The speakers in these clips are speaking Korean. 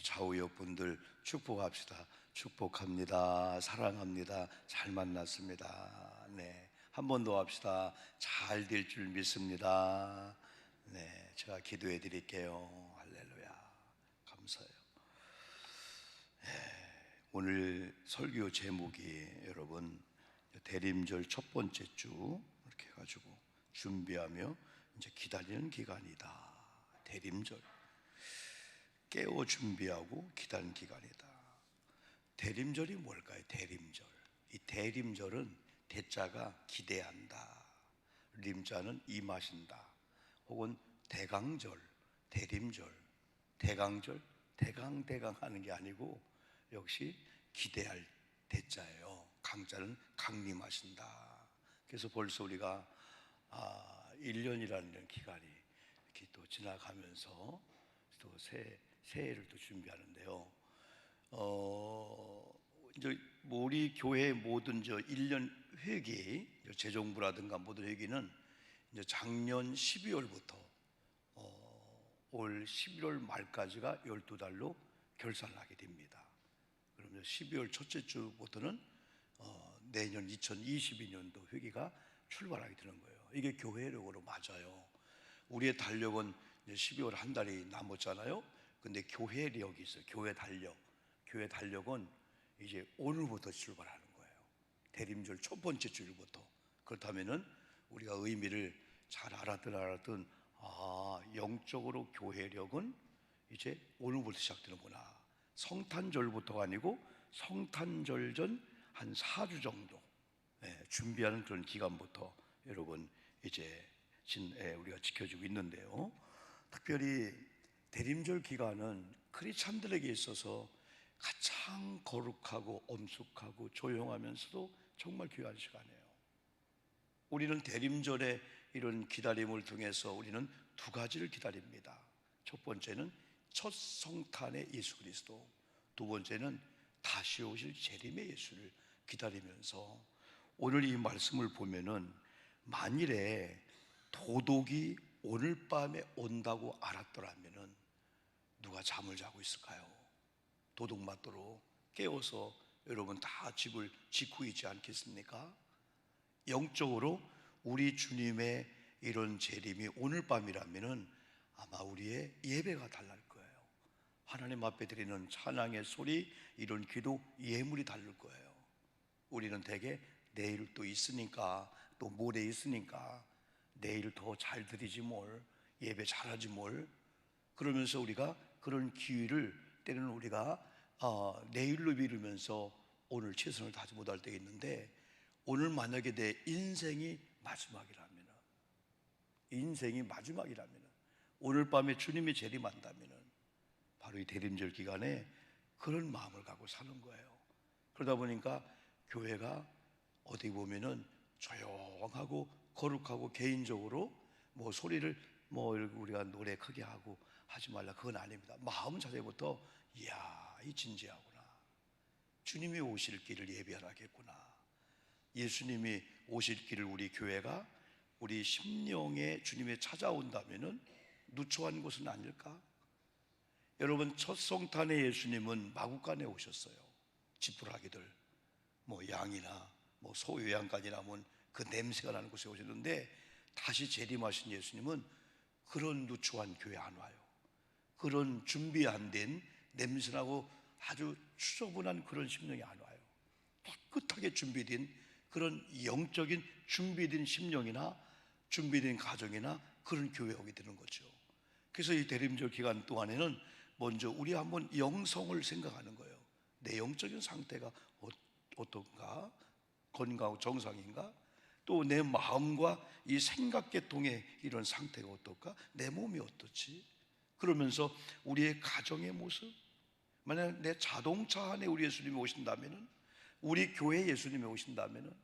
좌우 옆분들 축복합시다. 축복합니다. 사랑합니다. 잘 만났습니다. 네, 한 번 더 합시다. 잘 될 줄 믿습니다. 네, 제가 기도해 드릴게요. 할렐루야. 감사해요. 오늘 설교 제목이 여러분 대림절 첫 번째 주 이렇게 해가지고 준비하며 이제 기다리는 기간이다. 대림절 깨워 준비하고 기다리는 기간이다. 대림절이 뭘까요? 대림절. 이 대림절은 대자가 기대한다, 림자는 임하신다, 혹은 대강절, 대림절, 대강절, 대강 하는 게 아니고 역시 기대할 대자예요. 강자는 강림하신다. 그래서 벌써 우리가 1년이라는 기간이 이렇게 또 지나가면서 또 새해를 또 준비하는데요. 이제 우리 교회 모든 1년 회기, 재정부라든가 모든 회기는 이제 작년 12월부터 올 11월 말까지가 12달로 결산을 하게 됩니다. 그러면 12월 첫째 주부터는 내년 2022년도 회기가 출발하게 되는 거예요. 이게 교회력으로 맞아요. 우리의 달력은 이제 12월 한 달이 남았잖아요. 근데 교회력이 있어요. 교회 달력. 교회 달력은 이제 오늘부터 출발하는 거예요. 대림절 첫 번째 주일부터. 그렇다면은 우리가 의미를 잘 알았든 영적으로 교회력은 이제 오늘부터 시작되는구나. 성탄절부터가 아니고 성탄절 전 한 4주 정도 준비하는 그런 기간부터 여러분 이제 우리가 지켜주고 있는데요. 특별히 대림절 기간은 크리스찬들에게 있어서 가장 거룩하고 엄숙하고 조용하면서도 정말 귀한 시간이에요. 우리는 대림절의 이런 기다림을 통해서 우리는 두 가지를 기다립니다. 첫 번째는 첫 성탄의 예수 그리스도, 두 번째는 다시 오실 재림의 예수를 기다리면서 오늘 이 말씀을 보면은 만일에 도둑이 오늘 밤에 온다고 알았더라면은 누가 잠을 자고 있을까요? 도둑 맞도록 깨워서 여러분 다 집을 지키고 있지 않겠습니까? 영적으로 우리 주님의 이런 재림이 오늘 밤이라면은 아마 우리의 예배가 달라질 거예요. 하나님 앞에 드리는 찬양의 소리, 이런 기도 예물이 다를 거예요. 우리는 대개 내일 또 있으니까, 또 모레 있으니까 내일 더 잘 드리지 뭘, 예배 잘하지 뭘, 그러면서 우리가 그런 기회를 때로는 우리가 내일로 미루면서 오늘 최선을 다하지 못할 때가 있는데, 오늘 만약에 내 인생이 마지막이라면, 오늘 밤에 주님이 재림한다면 바로 이 대림절 기간에 그런 마음을 갖고 사는 거예요. 그러다 보니까 교회가 어디 보면은 조용하고 거룩하고, 개인적으로 뭐 소리를 우리가 노래 크게 하고 하지 말라, 그건 아닙니다. 마음 자세부터 이야, 이 진지하구나, 주님이 오실 길을 예비하라겠구나, 예수님이 오실 길을 우리 교회가 우리 심령에 주님이 찾아온다면은 누추한 곳은 아닐까? 여러분, 첫 성탄의 예수님은 마구간에 오셨어요. 지푸라기들, 양이나 소 요양까지 남은 그 냄새가 나는 곳에 오셨는데, 다시 재림하신 예수님은 그런 누추한 교회 안 와요. 그런 준비 안 된 냄새나고 아주 추저분한 그런 심령이 안 와요. 깨끗하게 준비된 그런 영적인 준비된 심령이나 준비된 가정이나 그런 교회에 오게 되는 거죠. 그래서 이 대림절 기간 동안에는 먼저 우리 한번 영성을 생각하는 거예요. 내 영적인 상태가 어떤가? 건강하고 정상인가? 또 내 마음과 이 생각계통의 이런 상태가 어떨까? 내 몸이 어떻지? 그러면서 우리의 가정의 모습, 만약 내 자동차 안에 우리 예수님이 오신다면은, 우리 교회 예수님이 오신다면은,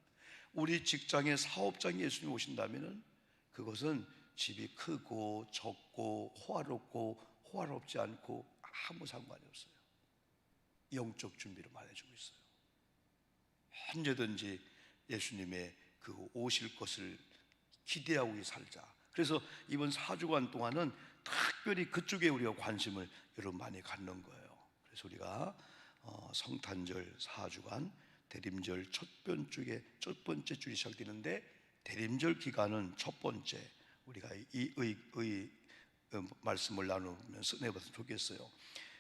우리 직장의 사업장에 예수님이 오신다면은, 그것은 집이 크고 적고 호화롭고 호화롭지 않고 아무 상관이 없어요. 영적 준비를 말해주고 있어요. 언제든지 예수님의 그 오실 것을 기대하고 살자. 그래서 이번 4주간 동안은 특별히 그쪽에 우리가 관심을 여러분 많이 갖는 거예요. 그래서 우리가 성탄절 4주간 대림절 첫 번째 주이 시작되는데, 대림절 기간은 첫 번째 우리가 이 말씀을 나누면서 내봤으면 좋겠어요.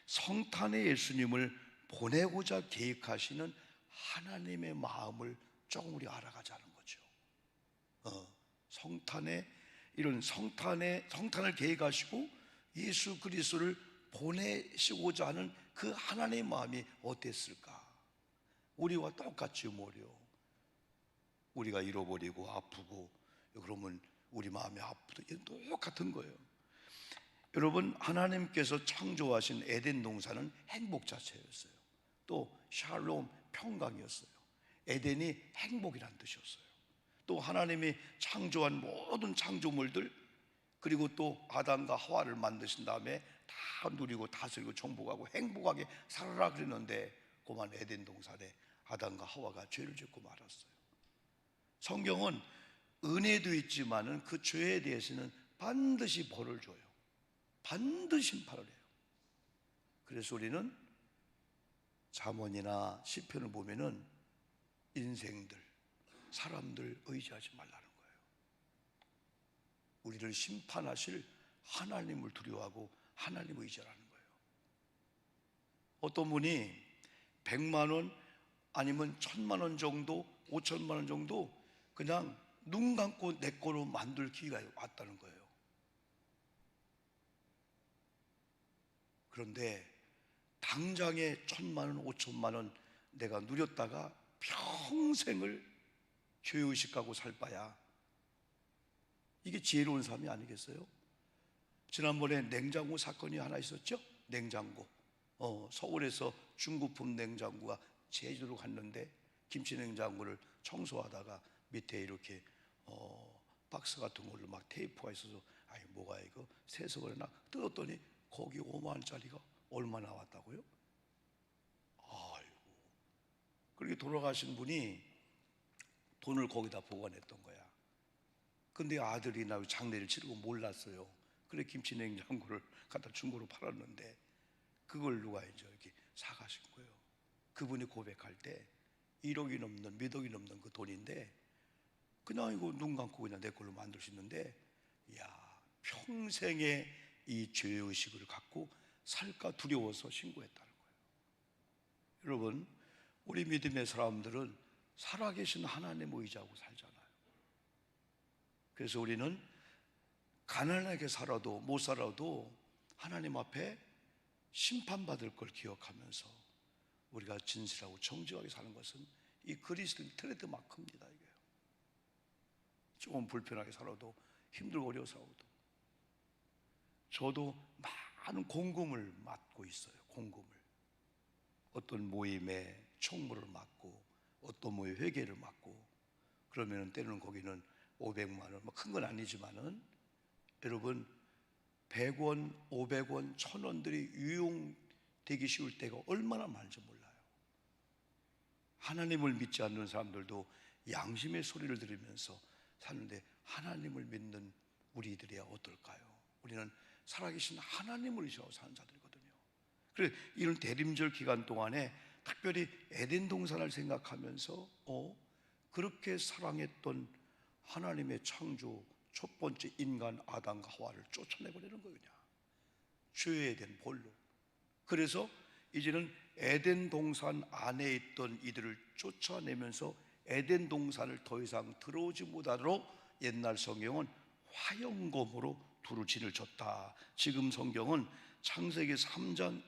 성탄의 예수님을 보내고자 계획하시는 하나님의 마음을 조금 우리 알아가자는 거죠. 성탄을 계획하시고 예수 그리스도를 보내시고자 하는 그 하나님의 마음이 어땠을까? 우리와 똑같이 뭐려? 우리가 잃어버리고 아프고 그러면 우리 마음이 아프다. 똑같은 거예요. 여러분, 하나님께서 창조하신 에덴 동산은 행복 자체였어요. 또 샬롬, 평강이었어요. 에덴이 행복이란 뜻이었어요. 또 하나님이 창조한 모든 창조물들, 그리고 또 아담과 하와를 만드신 다음에 다 누리고 다스리고 정복하고 행복하게 살아라 그랬는데, 그만 에덴 동산에 아담과 하와가 죄를 짓고 말았어요. 성경은 은혜도 있지만은 그 죄에 대해서는 반드시 벌을 줘요. 반드시 심판을 해요. 그래서 우리는 잠언이나 시편을 보면은 인생들, 사람들 의지하지 말라는 거예요. 우리를 심판하실 하나님을 두려워하고 하나님을 의지하라는 거예요. 어떤 분이 100만 원 아니면 1000만 원 정도, 5천만 원 정도 그냥 눈 감고 내 거로 만들 기회가 왔다는 거예요. 그런데 당장에 1000만 원, 5천만 원 내가 누렸다가 평생을 죄의식하고 살 바야. 이게 지혜로운 삶이 아니겠어요? 지난번에 냉장고 사건이 하나 있었죠? 냉장고. 서울에서 중고품 냉장고가 제주도로 갔는데 김치 냉장고를 청소하다가 밑에 이렇게 박스 같은 걸로 막 테이프가 있어서 아니 뭐가 이거 세석을 뜯었더니 거기 5만 원짜리가 얼마 나왔다고요? 아이고. 그렇게 돌아가신 분이 돈을 거기다 보관했던 거야. 근데 아들이 나 장례를 치르고 몰랐어요. 그래 김치 냉장고를 갖다 중고로 팔았는데 그걸 누가 이제 이렇게 사가신 거예요. 그분이 고백할 때 1억이 넘는, 몇 억이 넘는 그 돈인데 그냥 이거 눈 감고 그냥 내 걸로 만들 수 있는데, 야, 평생에 이 죄의식을 갖고 살까 두려워서 신고했다는 거예요. 여러분, 우리 믿음의 사람들은 살아계신 하나님을 의지하고 살잖아요. 그래서 우리는 가난하게 살아도 못 살아도 하나님 앞에 심판받을 걸 기억하면서 우리가 진실하고 정직하게 사는 것은 이 그리스도의 트레이드마크입니다. 이게요. 조금 불편하게 살아도 힘들고 어려워 살아도. 저도 많은 공금을 맡고 있어요. 공금을. 어떤 모임에 총무를 맡고 어떤 모임 회계를 맡고, 그러면 때로는 거기는 500만 원, 뭐 큰 건 아니지만은 여러분 100원, 500원, 1000원들이 유용되기 쉬울 때가 얼마나 많은지 몰라요. 하나님을 믿지 않는 사람들도 양심의 소리를 들으면서 사는데 하나님을 믿는 우리들이야 어떨까요? 우리는 살아계신 하나님을 의지하고 사는 자들이거든요. 그래서 이런 대림절 기간 동안에 특별히 에덴 동산을 생각하면서 그렇게 사랑했던 하나님의 창조 첫 번째 인간 아담과 하와를 쫓아내버리는 거예요. 그냥 죄에 대한 벌로. 그래서 이제는 에덴 동산 안에 있던 이들을 쫓아내면서 에덴 동산을 더 이상 들어오지 못하도록 옛날 성경은 화영검으로 두루 진을 쳤다. 지금 성경은 창세기 3장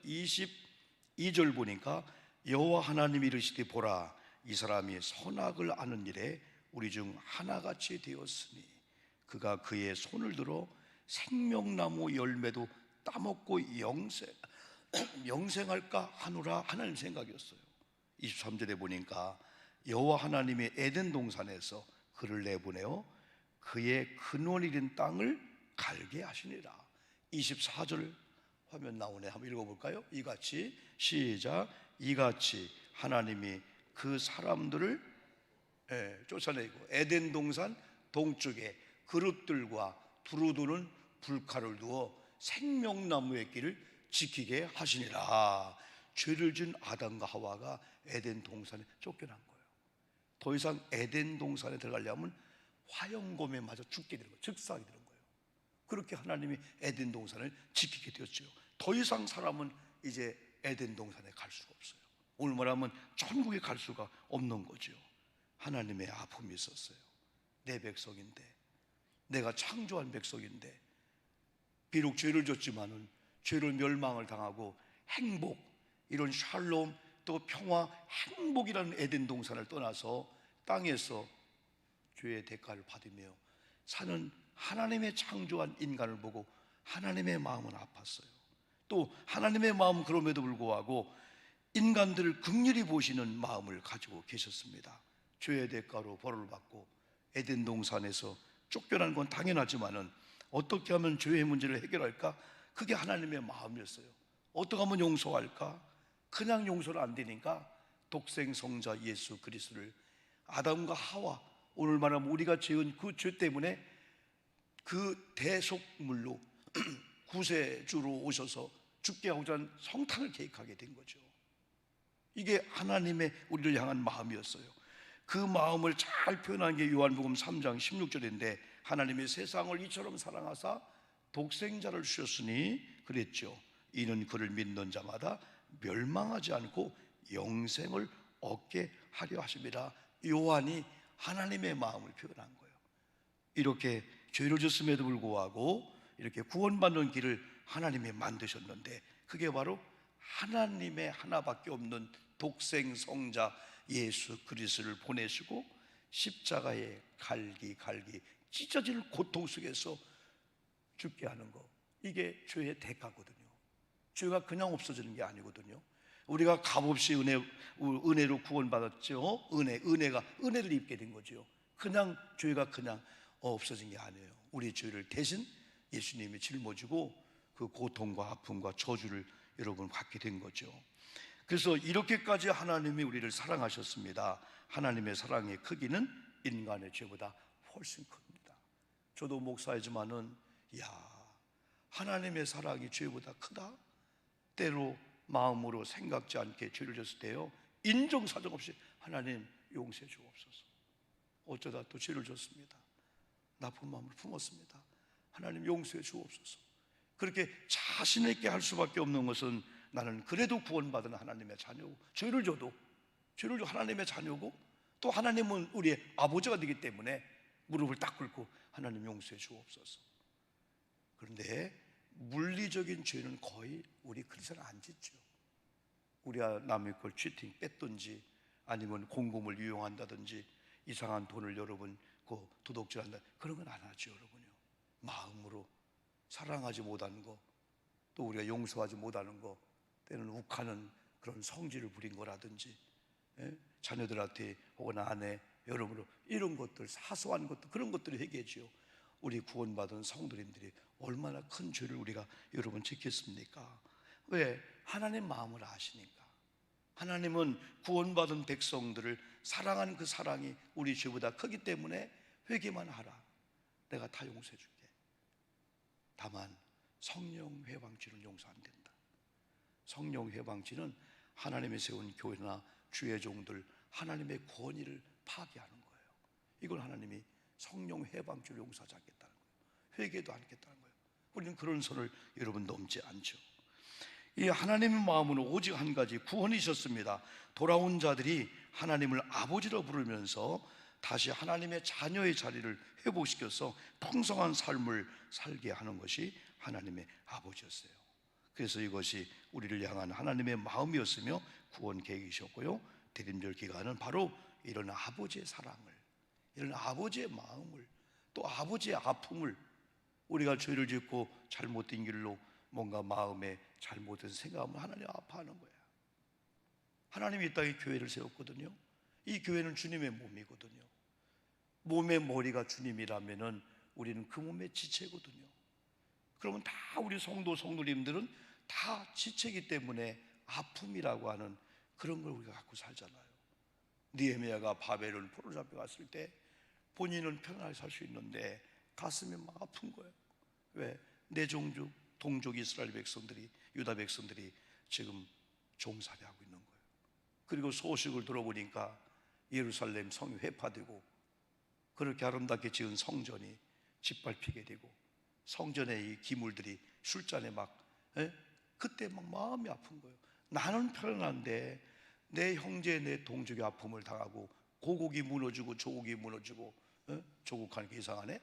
22절 보니까 여호와 하나님이 이르시되 보라, 이 사람이 선악을 아는 일에 우리 중 하나같이 되었으니 그가 그의 손을 들어 생명나무 열매도 따먹고 영생할까 하노라 하는 생각이었어요. 23절에 보니까 여호와 하나님이 에덴 동산에서 그를 내보내어 그의 근원이된 땅을 갈게 하시니라. 24절 화면 나오네. 한번 읽어볼까요? 이같이 시작. 이같이 하나님이 그 사람들을 쫓아내고 에덴 동산 동쪽에 그릇들과 두루두는 불칼을 두어 생명나무의 길을 지키게 하시니라. 죄를 지은 아담과 하와가 에덴 동산에 쫓겨난 거예요. 더 이상 에덴 동산에 들어가려면 화영검에 맞아 죽게 되는 거예요. 즉사하게 되는 거예요. 그렇게 하나님이 에덴 동산을 지키게 되었죠. 더 이상 사람은 이제 에덴 동산에 갈 수가 없어요. 오늘 말하면 천국에 갈 수가 없는 거죠. 하나님의 아픔이 있었어요. 내 백성인데, 내가 창조한 백성인데, 비록 죄를 졌지만은 죄를 멸망을 당하고 행복, 이런 샬롬, 또 평화, 행복이라는 에덴 동산을 떠나서 땅에서 죄의 대가를 받으며 사는 하나님의 창조한 인간을 보고 하나님의 마음은 아팠어요. 또 하나님의 마음은 그럼에도 불구하고 인간들을 긍휼히 보시는 마음을 가지고 계셨습니다. 죄의 대가로 벌을 받고 에덴 동산에서 쫓겨난 건 당연하지만은 어떻게 하면 죄의 문제를 해결할까? 그게 하나님의 마음이었어요. 어떻게 하면 용서할까? 그냥 용서는 안 되니까 독생 성자 예수 그리스도를 아담과 하와, 오늘 말하면 우리가 지은 그 죄 때문에 그 대속물로 구세주로 오셔서 죽게 하고자 하는 성탄을 계획하게 된 거죠. 이게 하나님의 우리를 향한 마음이었어요. 그 마음을 잘 표현한 게 요한복음 3장 16절인데 하나님의 세상을 이처럼 사랑하사 독생자를 주셨으니 그랬죠. 이는 그를 믿는 자마다 멸망하지 않고 영생을 얻게 하려 하심이라. 요한이 하나님의 마음을 표현한 거예요. 이렇게 죄를 졌음에도 불구하고 이렇게 구원받는 길을 하나님이 만드셨는데 그게 바로 하나님의 하나밖에 없는 독생 성자 예수 그리스도를 보내시고 십자가에 갈기 찢어질 고통 속에서 죽게 하는 거, 이게 죄의 대가거든요. 죄가 그냥 없어지는 게 아니거든요. 우리가 값없이 은혜로 구원받았죠. 은혜가 은혜를 입게 된 거죠. 그냥 죄가 그냥 없어진 게 아니에요. 우리 죄를 대신 예수님이 짊어지고 그 고통과 아픔과 저주를 여러분 받게 된 거죠. 그래서 이렇게까지 하나님이 우리를 사랑하셨습니다. 하나님의 사랑의 크기는 인간의 죄보다 훨씬 큽니다. 저도 목사이지만은 하나님의 사랑이 죄보다 크다? 때로 마음으로 생각지 않게 죄를 졌을 때요, 인정사정 없이 하나님 용서해 주옵소서. 어쩌다 또 죄를 졌습니다. 나쁜 마음을 품었습니다. 하나님 용서해 주옵소서. 그렇게 자신 있게 할 수밖에 없는 것은 나는 그래도 구원받은 하나님의 자녀고, 죄를 져도 하나님의 자녀고, 또 하나님은 우리의 아버지가 되기 때문에 무릎을 딱 꿇고 하나님 용서해 주옵소서. 그런데 물리적인 죄는 거의 우리 그리스도는 안 짓죠. 우리가 남의 걸 치팅 뺐든지 아니면 공금을 유용한다든지 이상한 돈을 여러분 도둑질한다, 그런 건 안 하죠. 여러분요, 마음으로 사랑하지 못하는 거, 또 우리가 용서하지 못하는 거, 때는 욱하는 그런 성질을 부린 거라든지, 자녀들한테 혹은 아내, 여러분으로 이런 것들, 사소한 것들, 그런 것들을 회개지요. 우리 구원받은 성도님들이 얼마나 큰 죄를 우리가 여러분 지켰습니까? 왜? 하나님 마음을 아시니까. 하나님은 구원받은 백성들을 사랑하는 그 사랑이 우리 죄보다 크기 때문에 회개만 하라, 내가 다 용서해 줄게. 다만 성령 회방죄는 용서 안 된다. 성령 회방죄는 하나님이 세운 교회나 주의 종들, 하나님의 권위를 파괴하는 거예요. 이걸 하나님이 성령 회방죄를 용서하지 않겠다는 거예요. 회개도 않겠다는 거예요. 우리는 그런 선을 여러분 넘지 않죠. 이 하나님의 마음은 오직 한 가지, 구원이셨습니다. 돌아온 자들이 하나님을 아버지로 부르면서 다시 하나님의 자녀의 자리를 회복시켜서 풍성한 삶을 살게 하는 것이 하나님의 아버지였어요. 그래서 이것이 우리를 향한 하나님의 마음이었으며 구원 계획이셨고요, 대림절 기간은 바로 이런 아버지의 사랑을, 이런 아버지의 마음을, 또 아버지의 아픔을, 우리가 죄를 짓고 잘못된 길로 뭔가 마음에 잘못된 생각하면 하나님 아파하는 거야. 하나님이 이 땅에 교회를 세웠거든요. 이 교회는 주님의 몸이거든요. 몸의 머리가 주님이라면은 우리는 그 몸의 지체거든요. 그러면 다 우리 성도님들은 다 지체이기 때문에 아픔이라고 하는 그런 걸 우리가 갖고 살잖아요. 느헤미야가 바벨론 포로 잡혀갔을 때 본인은 편안하게 살 수 있는데 가슴이 막 아픈 거예요. 왜? 내 종족, 동족 이스라엘 백성들이, 유다 백성들이 지금 종살이 하고 있는 거예요. 그리고 소식을 들어보니까 예루살렘 성이 회파되고 그렇게 아름답게 지은 성전이 짓밟히게 되고 성전의 이 기물들이 술잔에 막 그때 막 마음이 아픈 거예요. 나는 편안한데 내 형제 내 동족의 아픔을 당하고 고국이 무너지고 조국이 무너지고 조국하는 게 이상하네.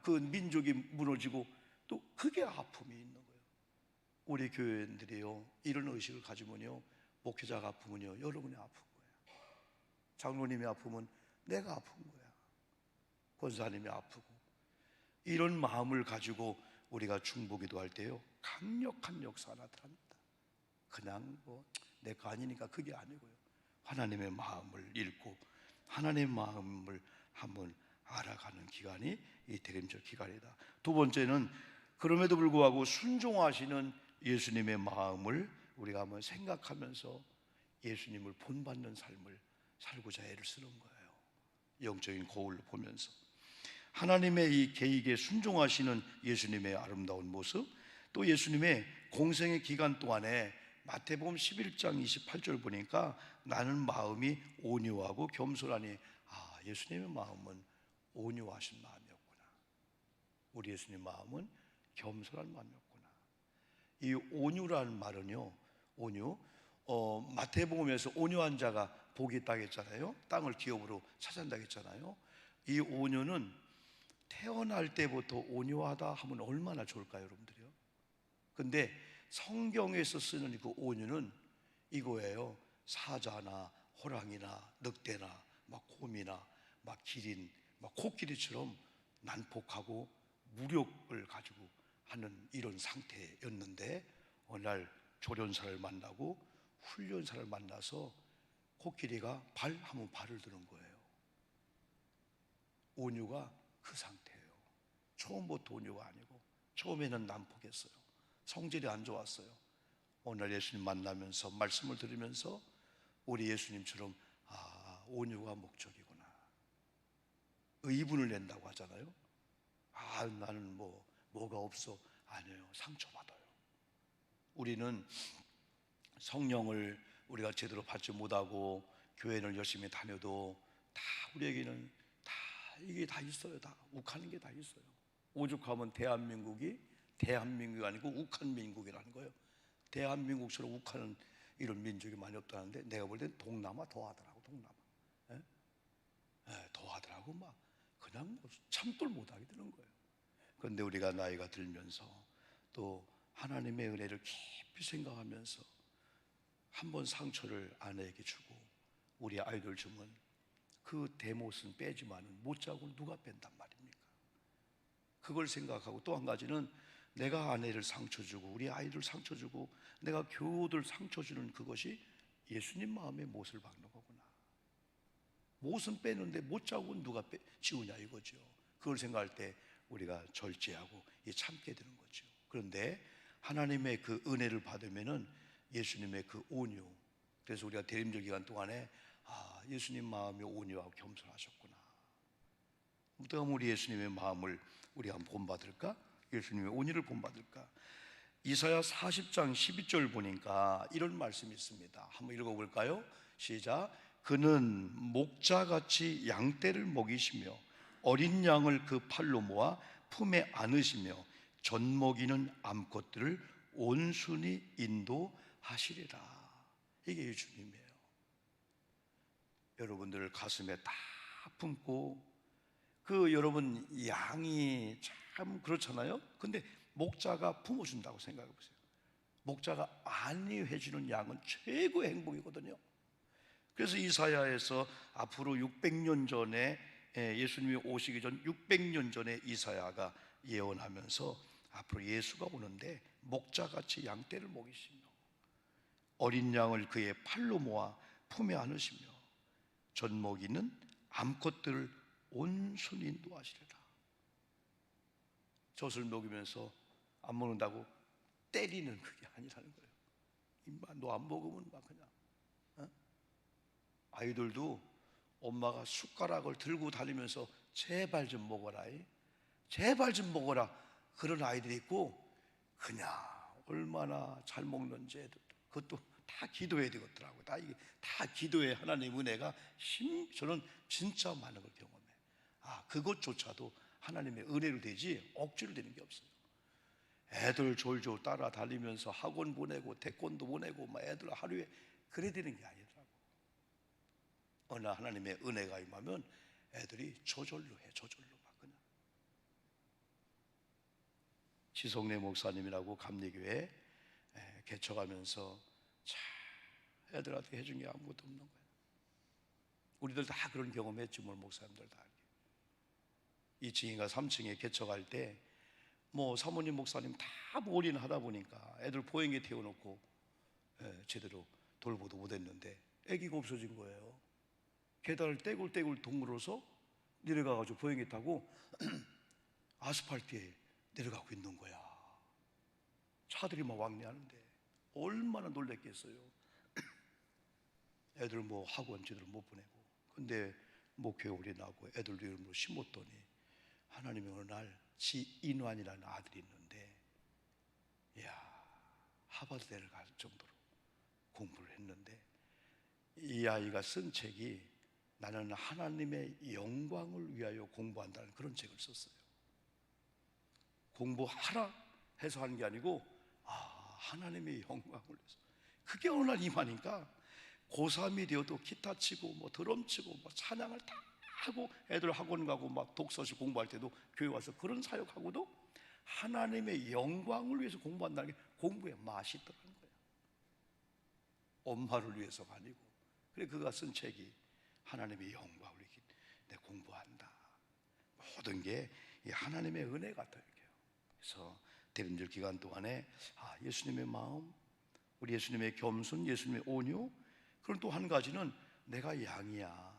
그 민족이 무너지고 또 그게 아픔이 있는 거예요. 우리 교회인들이요 이런 의식을 가지면요 목회자가 아프면요 여러분이 아픈 거예요. 장로님이 아프면 내가 아픈 거야. 권사님이 아프고 이런 마음을 가지고 우리가 중보기도 할 때요 강력한 역사가 나타납니다. 그냥 뭐 내 거 아니니까 그게 아니고요 하나님의 마음을 읽고 하나님의 마음을 한번 알아가는 기간이 이 대림절 기간이다. 두 번째는 그럼에도 불구하고 순종하시는 예수님의 마음을 우리가 한번 생각하면서 예수님을 본받는 삶을 살고자 애를 쓰는 거예요. 영적인 거울로 보면서 하나님의 이 계획에 순종하시는 예수님의 아름다운 모습, 또 예수님의 공생의 기간 동안에 마태복음 11장 28절 보니까 나는 마음이 온유하고 겸손하니 예수님의 마음은 온유하신 마음이었구나. 우리 예수님 마음은 겸손한 마음이었구나. 이 온유라는 말은요 온유 마태복음에서 온유한 자가 복이 있다고 했잖아요. 땅을 기업으로 차지한다고 했잖아요. 이 온유는 태어날 때부터 온유하다 하면 얼마나 좋을까요, 여러분들이요? 근데 성경에서 쓰는 그 온유는 이거예요. 사자나 호랑이나 늑대나 막 곰이나 막 기린, 막 코끼리처럼 난폭하고 무력을 가지고 하는 이런 상태였는데 어느 날 조련사를 만나고 훈련사를 만나서 코끼리가 발 하면 발을 드는 거예요. 온유가 그 상태예요. 처음부터 온유가 아니고 처음에는 난폭했어요. 성질이 안 좋았어요. 오늘 예수님 만나면서 말씀을 들으면서 우리 예수님처럼 온유가 목적이구나. 의분을 낸다고 하잖아요. 나는 뭐가 없어. 아니에요. 상처받아요. 우리는 성령을 우리가 제대로 받지 못하고 교회를 열심히 다녀도 다 우리에게는 다 이게 다 있어요. 다 욱하는 게 다 있어요. 오죽하면 대한민국이 아니고 욱한 민국이라는 거예요. 대한민국처럼 욱하는 이런 민족이 많이 없다는데 내가 볼 땐 동남아 더하더라고. 동남아 더하더라고. 막 그냥 참들 못하게 되는 거예요. 그런데 우리가 나이가 들면서 또 하나님의 은혜를 깊이 생각하면서 한번 상처를 아내에게 주고 우리 아이들 주면 그 대못은 빼지만은 못자국을 누가 뺀단 말입니까? 그걸 생각하고 또 한 가지는 내가 아내를 상처 주고 우리 아이들 상처 주고 내가 교우들 상처 주는 그것이 예수님 마음의 못을 박는 거구나. 못은 빼는데 못자국은 누가 지우냐 이거죠. 그걸 생각할 때 우리가 절제하고 참게 되는 거죠. 그런데 하나님의 그 은혜를 받으면은 예수님의 그 온유, 그래서 우리가 대림절 기간 동안에 예수님 마음이 온유하고 겸손하셨구나. 어떻게 우리 예수님의 마음을 우리가 한번 본받을까? 예수님의 온유를 본받을까? 이사야 40장 12절 보니까 이런 말씀이 있습니다. 한번 읽어볼까요? 시작. 그는 목자같이 양떼를 먹이시며 어린 양을 그 팔로 모아 품에 안으시며 젖먹이는 암컷들을 온순히 인도하시리라. 이게 예수님이에요. 여러분들 가슴에 딱 품고 여러분 양이 참 그렇잖아요. 근데 목자가 품어준다고 생각해 보세요. 목자가 안위해주는 양은 최고의 행복이거든요. 그래서 이사야에서 앞으로 600년 전에 예수님이 오시기 전 600년 전에 이사야가 예언하면서 앞으로 예수가 오는데 목자같이 양떼를 먹이시며 어린 양을 그의 팔로 모아 품에 안으시며 젖먹이는 암컷들을 온순히 인도하시리라. 젖을 먹이면서 안 먹는다고 때리는 그게 아니라는 거예요. 임마 너 안 먹으면 막 그냥 아이들도 엄마가 숟가락을 들고 다니면서 제발 좀 먹어라, 제발 좀 먹어라 그런 아이들이 있고 그냥 얼마나 잘 먹는지 애들도 그것도 다 기도해야 되겠더라고요. 다 이게 다 기도에 하나님의 은혜가 저는 진짜 많은 걸 경험해요. 그것조차도 하나님의 은혜로 되지 억지로 되는 게 없어요. 애들 졸졸 따라 달리면서 학원 보내고 태권도 보내고 막 애들 하루에 그래 되는 게 아니더라고. 어느 하나님의 은혜가 임하면 애들이 저절로 해. 저절로 막 그냥. 지성래 목사님이라고 감리교회 개척하면서 참 애들한테 해준 게 아무것도 없는 거예요. 우리들 다 그런 경험했지 뭘. 목사님들 다 2층인가 3층에 개척할 때 뭐 사모님 목사님 다 올인 하다 보니까 애들 보행에 태워놓고 제대로 돌보도 못했는데 아기가 없어진 거예요. 계단을 떼굴떼굴 동물어서 내려가가지고 보행에 타고 아스팔트에 내려가고 있는 거야. 차들이 막 왕래하는데 얼마나 놀랬겠어요. 애들 뭐 학원 제대로 못 보내고, 근데 목회 오래 나고 애들도 이름으로 심었더니 하나님이 어느 날 지인환이라는 아들이 있는데, 하버드대를 갈 정도로 공부를 했는데, 이 아이가 쓴 책이 나는 하나님의 영광을 위하여 공부한다는 그런 책을 썼어요. 공부하라 해서 하는 게 아니고 하나님의 영광을 위해서. 그게 어느 날 임하니까 고3이 되어도 기타 치고 뭐 드럼 치고 뭐 찬양을 다 하고, 애들 학원 가고 막 독서실 공부할 때도 교회 와서 그런 사역하고도 하나님의 영광을 위해서 공부한다는 게 공부의 맛이 있더라는 거예요. 엄마를 위해서가 아니고. 그래 그가 쓴 책이 하나님의 영광을 위해 내 공부한다. 모든 게 하나님의 은혜 같아요. 그래서 대림절 기간 동안에 예수님의 마음, 우리 예수님의 겸손, 예수님의 온유, 그리고 또 한 가지는 내가 양이야.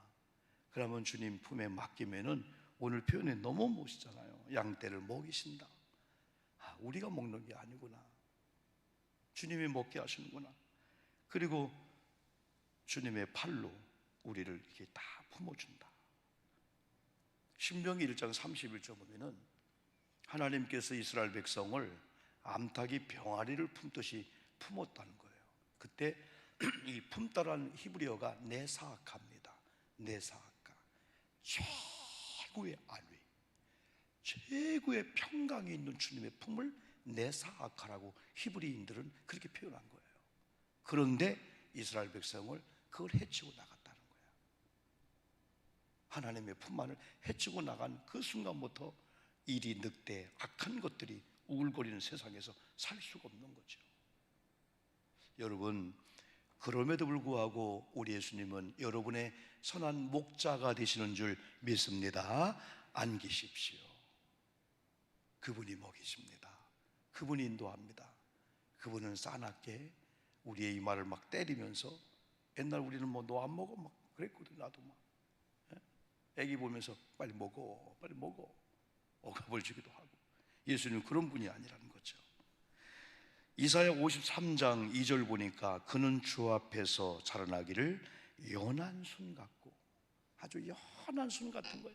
그러면 주님 품에 맡기면은, 오늘 표현이 너무 멋있잖아요. 양떼를 먹이신다. 우리가 먹는 게 아니구나. 주님이 먹게 하시는구나. 그리고 주님의 팔로 우리를 이렇게 다 품어준다. 신명기 1장 31절 보면은 하나님께서 이스라엘 백성을 암탉이 병아리를 품듯이 품었다는 거예요. 그때 이 품다라는 히브리어가 네사악합니다. 네사악가. 최고의 안위, 최고의 평강이 있는 주님의 품을 네사악하라고 히브리인들은 그렇게 표현한 거예요. 그런데 이스라엘 백성을 그걸 해치고 나갔다는 거예요. 하나님의 품만을 해치고 나간 그 순간부터 일이 늑대, 악한 것들이 우글거리는 세상에서 살 수가 없는 거죠. 여러분, 그럼에도 불구하고 우리 예수님은 여러분의 선한 목자가 되시는 줄 믿습니다. 안기십시오. 그분이 먹이십니다. 그분이 인도합니다. 그분은 싸납게 우리의 이 말을 막 때리면서, 옛날 우리는 뭐 너 안 먹어 막 그랬거든. 나도 막 애기 보면서 빨리 먹어 빨리 먹어 억압을 주기도 하고. 예수님은 그런 분이 아니라는 거죠. 이사야 53장 2절 보니까 그는 주 앞에서 자라나기를 연한 순 같고, 아주 연한 순 같은 거야.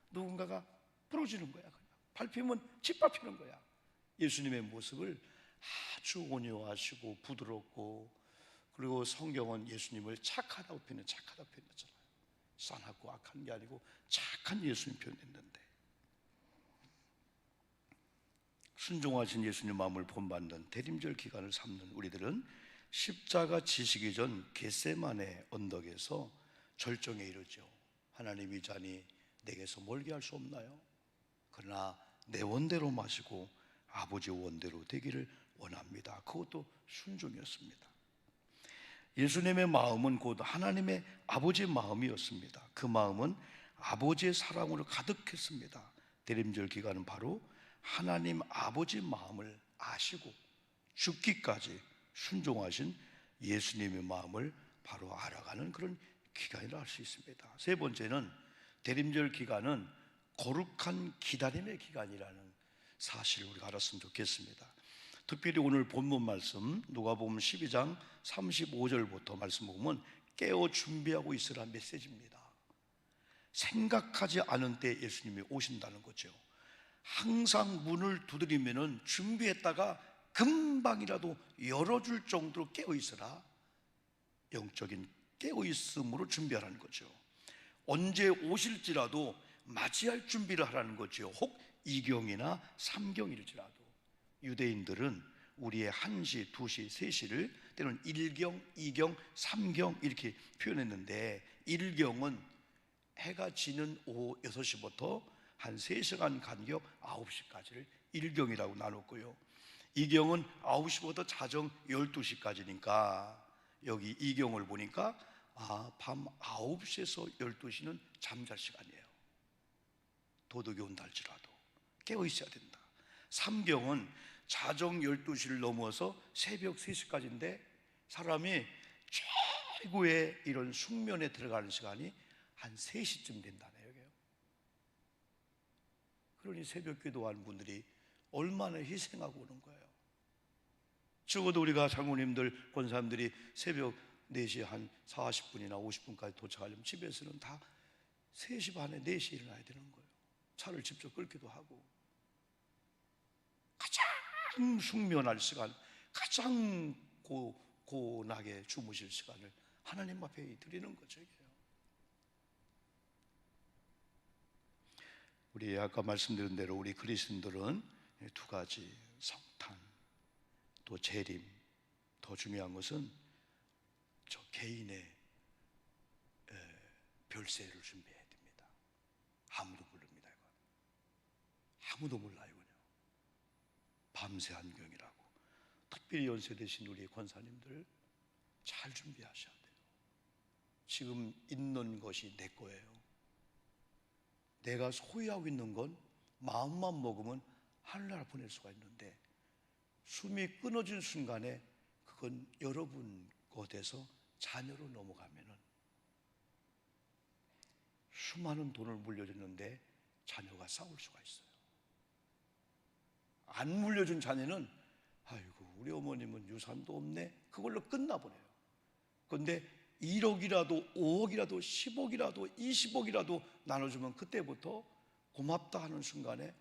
누군가가 부러지는 거야. 그냥 밟히면 짓밟히는 거야. 예수님의 모습을 아주 온유하시고 부드럽고, 그리고 성경은 예수님을 착하다고 표현해. 착하다고 표현했잖아요. 싸납고 악한 게 아니고 착한 예수님 표현했는데, 순종하신 예수님 마음을 본받는 대림절 기간을 삼는 우리들은 십자가 지시기 전 겟세마네 언덕에서 절정에 이르죠. 하나님, 이 잔이 내게서 멀게 할 수 없나요? 그러나 내 원대로 마시고 아버지 원대로 되기를 원합니다. 그것도 순종이었습니다. 예수님의 마음은 곧 하나님의 아버지의 마음이었습니다. 그 마음은 아버지의 사랑으로 가득했습니다. 대림절 기간은 바로 하나님 아버지 마음을 아시고 죽기까지 순종하신 예수님의 마음을 바로 알아가는 그런 기간이라 할 수 있습니다. 세 번째는 대림절 기간은 거룩한 기다림의 기간이라는 사실을 우리가 알았으면 좋겠습니다. 특별히 오늘 본문 말씀 누가복음 12장 35절부터 말씀 보면 깨어 준비하고 있으라 메시지입니다. 생각하지 않은 때 예수님이 오신다는 거죠. 항상 문을 두드리면은 준비했다가 금방이라도 열어줄 정도로 깨어있어라. 영적인 깨어있음으로 준비하라는 거죠. 언제 오실지라도 맞이할 준비를 하라는 거죠. 혹 이경이나 삼경일지라도. 유대인들은 우리의 1시, 2시, 3시를 때로는 1경, 2경, 3경 이렇게 표현했는데, 1경은 해가 지는 오후 6시부터 한 3시간 간격 9시까지를 1경이라고 나눴고요. 2경은 9시부터 자정 12시까지니까 여기 2경을 보니까 밤 9시에서 12시는 잠잘 시간이에요. 도둑이 온다 할지라도 깨어 있어야 된다. 3경은 자정 12시를 넘어서 새벽 3시까지인데 사람이 최고의 이런 숙면에 들어가는 시간이 한 3시쯤 된다네요. 그러니 새벽 기도하는 분들이 얼마나 희생하고 오는 거예요. 적어도 우리가 장로님들, 권사님들이 새벽 4시 한 40분이나 50분까지 도착하려면 집에서는 다 3시 반에 4시에 일어나야 되는 거예요. 차를 직접 끌기도 하고. 가장 숙면할 시간, 가장 고나게 주무실 시간을 하나님 앞에 드리는 거죠. 우리 아까 말씀드린 대로 우리 그리스도인들은 2가지, 성탄 또 재림, 더 중요한 것은 저 개인의 별세를 준비해야 됩니다. 아무도 모릅니다. 이건 아무도 몰라요. 이거요. 밤새 한경이라고. 특별히 연세되신 우리 권사님들 잘 준비하셔야 돼요. 지금 있는 것이 내 거예요. 내가 소유하고 있는 건 마음만 먹으면 하늘나라 보낼 수가 있는데, 숨이 끊어진 순간에 그건 여러분 것에서 자녀로 넘어가면은 수많은 돈을 물려줬는데 자녀가 싸울 수가 있어요. 안 물려준 자녀는 아이고 우리 어머님은 유산도 없네, 그걸로 끝나버려요. 그런데 1억이라도 5억이라도 10억이라도 20억이라도 나눠주면 그때부터 고맙다 하는 순간에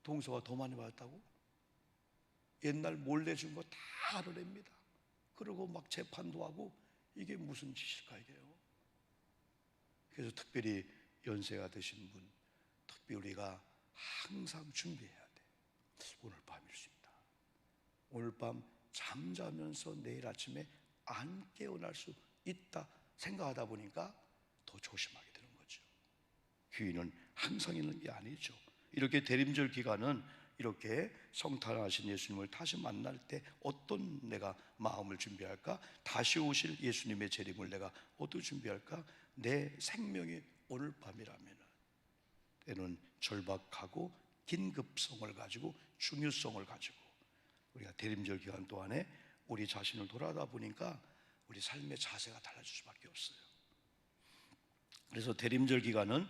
동서가 더 많이 받았다고? 옛날 몰래 준 거 다 알아냅니다. 그리고 막 재판도 하고. 이게 무슨 짓일까 이게요. 그래서 특별히 연세가 드신 분, 특별히 우리가 항상 준비해야 돼. 오늘 밤일 수 있다. 오늘 밤 잠자면서 내일 아침에 안 깨어날 수 있다 생각하다 보니까 더 조심하게 되는 거죠. 귀인은 항상 있는 게 아니죠. 이렇게 대림절 기간은 이렇게 성탄하신 예수님을 다시 만날 때 어떤 내가 마음을 준비할까? 다시 오실 예수님의 재림을 내가 어떻게 준비할까? 내 생명이 오늘 밤이라면 때는 절박하고 긴급성을 가지고 중요성을 가지고 우리가 대림절 기간 동안에 우리 자신을 돌아다 보니까 우리 삶의 자세가 달라질 수밖에 없어요. 그래서 대림절 기간은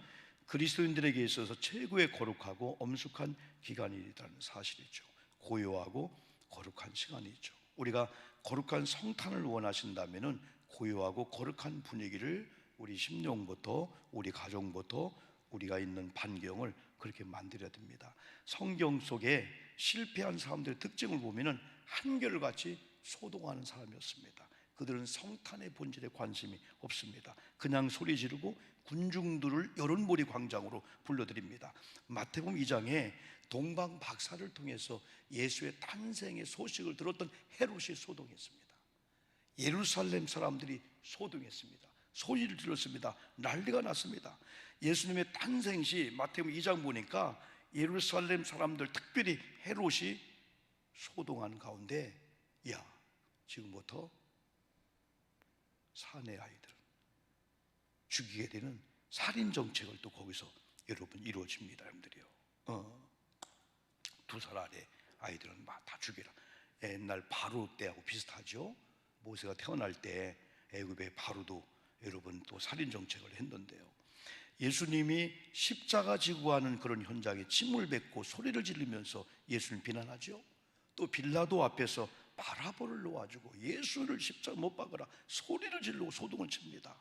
그리스도인들에게 있어서 최고의 거룩하고 엄숙한 기간이라는 사실이죠. 고요하고 거룩한 시간이죠. 우리가 거룩한 성탄을 원하신다면은 고요하고 거룩한 분위기를 우리 심령부터, 우리 가정부터, 우리가 있는 반경을 그렇게 만들어야 됩니다. 성경 속에 실패한 사람들의 특징을 보면은 한결같이 소동하는 사람이었습니다. 그들은 성탄의 본질에 관심이 없습니다. 그냥 소리 지르고 군중들을 여론몰이 광장으로 불러들입니다. 마태복음 2장에 동방 박사를 통해서 예수의 탄생의 소식을 들었던 헤롯이 소동했습니다. 예루살렘 사람들이 소동했습니다. 소리를 질렀습니다. 난리가 났습니다. 예수님의 탄생 시 마태복음 2장 보니까 예루살렘 사람들, 특별히 헤롯이 소동하는 가운데 지금부터 사내 아이들 죽이게 되는 살인 정책을 또 거기서 여러분 이루어집니다. 여러분들이요. 2살 아래 아이들은 막 다 죽여라. 옛날 바로 때하고 비슷하죠. 모세가 태어날 때 애굽의 바로도 여러분 또 살인 정책을 했는데요. 예수님이 십자가 지고 가는 그런 현장에 침을 뱉고 소리를 지르면서 예수님 비난하죠. 또 빌라도 앞에서 바라보를 놓아주고 예수를 십자가 못 박으라 소리를 지르고 소동을 칩니다.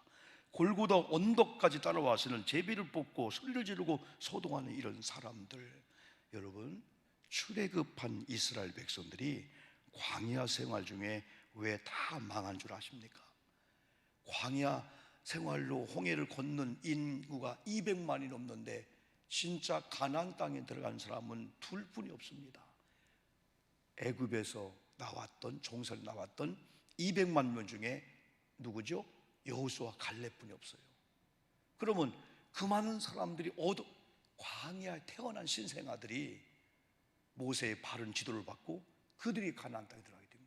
골고다 언덕까지 따라와서는 제비를 뽑고 소리를 지르고 소동하는 이런 사람들, 여러분 출애굽한 이스라엘 백성들이 광야 생활 중에 왜 다 망한 줄 아십니까? 광야 생활로 홍해를 건넌 인구가 200만이 넘는데 진짜 가나안 땅에 들어간 사람은 둘뿐이 없습니다. 애굽에서 나왔던 종살이 나왔던 200만 명 중에 누구죠? 여호수아 갈렙뿐이 없어요. 그러면 그 많은 사람들이 광야에 태어난 신생아들이 모세의 바른 지도를 받고 그들이 가나안 땅에 들어가게 된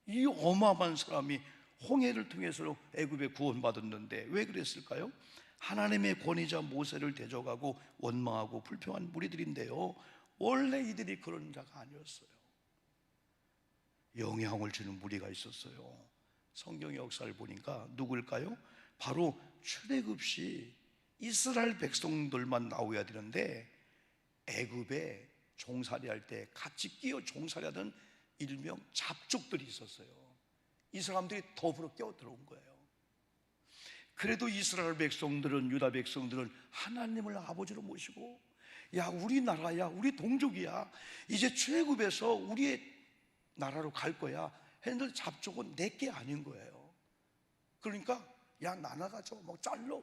거예요. 이 어마어마한 사람이 홍해를 통해서 애굽에 구원받았는데 왜 그랬을까요? 하나님의 권위자 모세를 대적하고 원망하고 불평한 무리들인데요, 원래 이들이 그런 자가 아니었어요. 영향을 주는 무리가 있었어요. 성경의 역사를 보니까 누구일까요? 바로 출애굽 시 이스라엘 백성들만 나오야 되는데 애굽에 종살이할 때 같이 끼어 종살이하던 일명 잡족들이 있었어요. 이 사람들이 더불어 끼어 들어온 거예요. 그래도 이스라엘 백성들은, 유다 백성들은 하나님을 아버지로 모시고, 야, 우리 나라야, 우리 동족이야, 이제 출애굽에서 우리의 나라로 갈 거야 했는데 잡족은 내게 아닌 거예요. 그러니까 야, 나눠가죠, 뭐 잘러,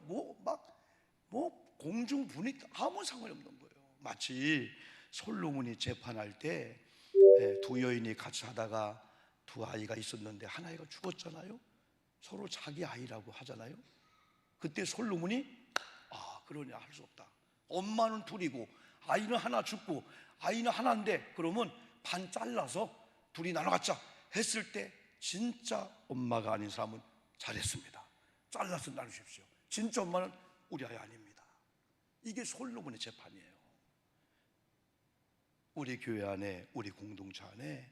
뭐 공중 분위 아무 상관이 없는 거예요. 마치 솔로몬이 재판할 때 두 여인이 같이 하다가 두 아이가 있었는데 한 아이가 죽었잖아요. 서로 자기 아이라고 하잖아요. 그때 솔로몬이 그러냐, 할 수 없다. 엄마는 둘이고 아이는 하나 죽고 아이는 하나인데 그러면 반 잘라서 둘이 나눠 갖자 했을 때 진짜 엄마가 아닌 사람은 잘했습니다. 잘라서 나누십시오. 진짜 엄마는 우리 아이 아닙니다. 이게 솔로몬의 재판이에요. 우리 교회 안에, 우리 공동체 안에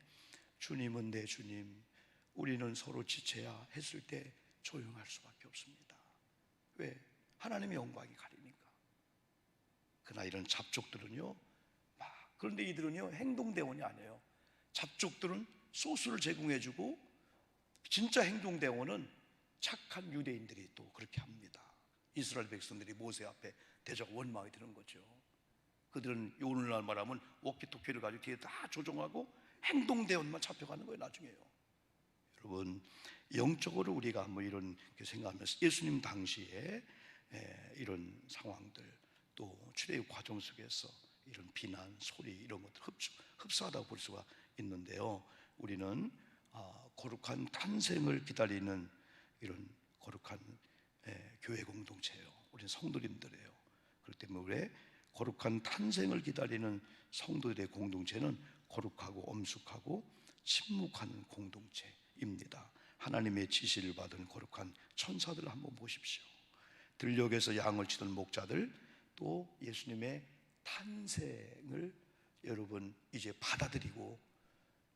주님은 내 주님, 우리는 서로 지체야 했을 때 조용할 수밖에 없습니다. 왜? 하나님의 영광이 가리니까. 그러나 이런 잡족들은요, 그런데 이들은요 행동대원이 아니에요. 잡족들은 소스를 제공해주고 진짜 행동대원은 착한 유대인들이 또 그렇게 합니다. 이스라엘 백성들이 모세 앞에 대적 원망이 되는 거죠. 그들은 오늘날 말하면 워키토키를 가지고 뒤에 다 조종하고 행동대원만 잡혀가는 거예요, 나중에요. 여러분, 영적으로 우리가 한번 이런 생각하면서 예수님 당시에 이런 상황들, 또 출애굽 과정 속에서 이런 비난, 소리 이런 것들 흡사하다고 볼 수가 있는데요, 우리는 거룩한 탄생을 기다리는 이런 거룩한 교회 공동체예요. 우리는 성도님들이에요. 그렇기 때문에 왜 거룩한 탄생을 기다리는 성도들의 공동체는 거룩하고 엄숙하고 침묵하는 공동체입니다. 하나님의 지시를 받은 거룩한 천사들을 한번 보십시오. 들녘에서 양을 치던 목자들, 또 예수님의 탄생을 여러분 이제 받아들이고,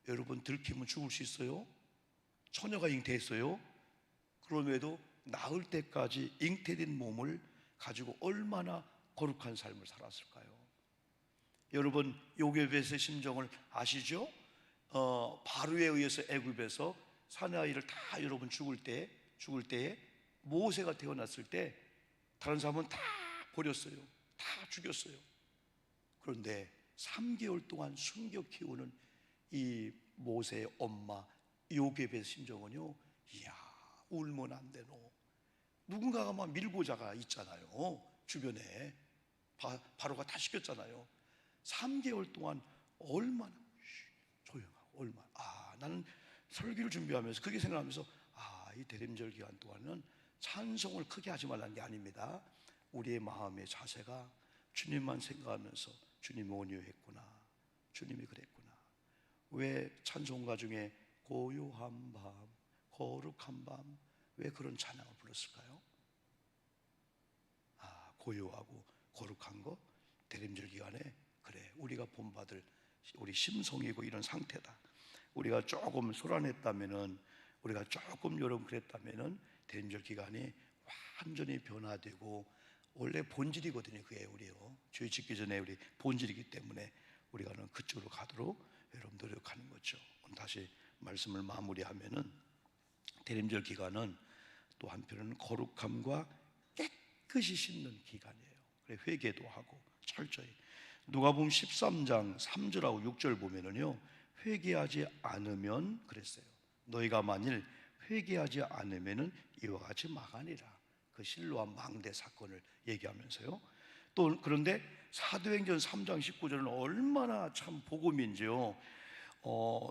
여러분 들키면 죽을 수 있어요. 처녀가 잉태했어요. 그럼에도 나을 때까지 잉태된 몸을 가지고 얼마나 거룩한 삶을 살았을까요? 여러분 요괴벳의 심정을 아시죠? 바로에 의해서 애굽에서 사내아이를 다 여러분 죽을 때에 모세가 태어났을 때 다른 사람은 다 버렸어요. 다 죽였어요. 그런데 3개월 동안 숨겨 키우는 이 모세의 엄마 요괴벳의 심정은요, 이야, 울면 안 되노. 누군가가 막 밀고자가 있잖아요. 주변에 바로가 다 시켰잖아요. 3개월 동안 얼마나 조용하고, 나는 설교를 준비하면서 그게 생각하면서 이 대림절 기간 동안은 찬송을 크게 하지 말라는 게 아닙니다. 우리의 마음의 자세가 주님만 생각하면서 주님이 온유했구나, 주님이 그랬구나. 왜 찬송가 중에 고요한 밤, 거룩한 밤, 왜 그런 찬양을 불렀을까요? 고요하고 거룩한 거, 대림절 기간에 그래, 우리가 본받을 우리 심성이고 이런 상태다. 우리가 조금 소란했다면은, 우리가 조금 여러분 그랬다면은 대림절 기간이 완전히 변화되고, 원래 본질이거든요. 그게 우리요, 죄 짓기 전에 우리 본질이기 때문에 우리가는 그쪽으로 가도록 여러분 노력하는 거죠. 다시 말씀을 마무리하면은 대림절 기간은 또 한편으로는 거룩함과 깨끗이 씻는 기간이에요. 그래, 회개도 하고 철저히. 누가복음 13장 3절하고 6절 보면은요, 회개하지 않으면 그랬어요. 너희가 만일 회개하지 않으면은 이와 같이 망하니라. 그 실로암 망대 사건을 얘기하면서요. 또 그런데 사도행전 3장 19절은 얼마나 참 복음인지요.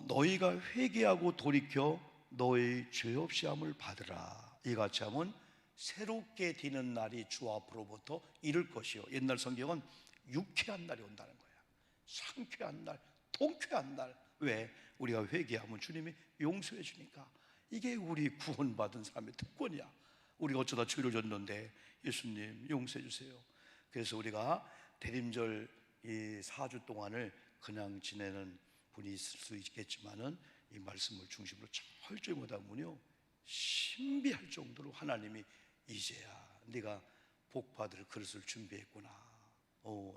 너희가 회개하고 돌이켜 너희 죄 없이 함을 받으라. 이같이 하면 새롭게 되는 날이 주 앞으로부터 이를 것이요. 옛날 성경은 유쾌한 날이 온다는 거야. 상쾌한 날, 통쾌한 날. 왜? 우리가 회개하면 주님이 용서해 주니까. 이게 우리 구원받은 사람의 특권이야. 우리가 어쩌다 죄를 졌는데 예수님 용서해 주세요. 그래서 우리가 대림절 이 4주 동안을 그냥 지내는 분이 있을 수 있겠지만은 이 말씀을 중심으로 철저히 보다 보면요, 신비할 정도로 하나님이 이제야 네가 복 받을 그릇을 준비했구나.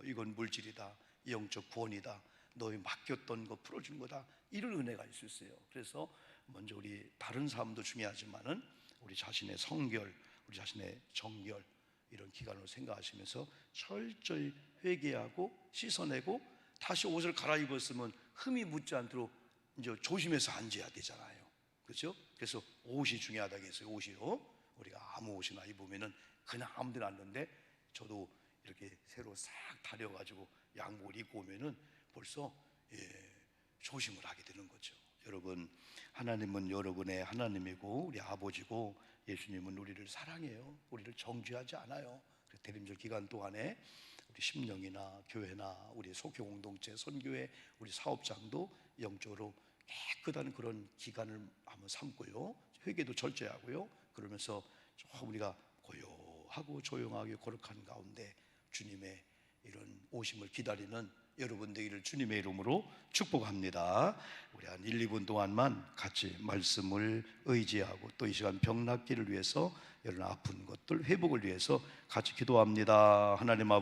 이건 물질이다, 영적 구원이다, 너희 맡겼던 거 풀어준 거다, 이런 은혜가 있을 수 있어요. 그래서 먼저 우리 다른 삶도 중요하지만은 우리 자신의 성결, 우리 자신의 정결, 이런 기간으로 생각하시면서 철저히 회개하고 씻어내고 다시 옷을 갈아입었으면 흠이 묻지 않도록 이제 조심해서 앉아야 되잖아요. 그렇죠? 그래서 옷이 중요하다고 했어요. 옷이요. 우리가 아무 옷이나 입으면은 그냥 아무 데나 앉는데, 저도 이렇게 새로 싹 다려가지고 양복을 입고 오면은 벌써 조심을 하게 되는 거죠. 여러분, 하나님은 여러분의 하나님이고 우리 아버지고, 예수님은 우리를 사랑해요. 우리를 정죄하지 않아요. 대림절 기간 동안에 우리 심령이나 교회나 우리 속교 공동체, 선교회, 우리 사업장도 영적으로 깨끗한 그런 기간을 한번 삼고요, 회개도 철저히 하고요, 그러면서 좀 우리가 고요하고 조용하게 거룩한 가운데 주님의 이런 오심을 기다리는 여러분 되기를 주님의 이름으로 축복합니다. 우리 한 1, 2분 동안만 같이 말씀을 의지하고 또 이 시간 병 낫기를 위해서, 여러분 아픈 것들 회복을 위해서 같이 기도합니다. 하나님 아버지,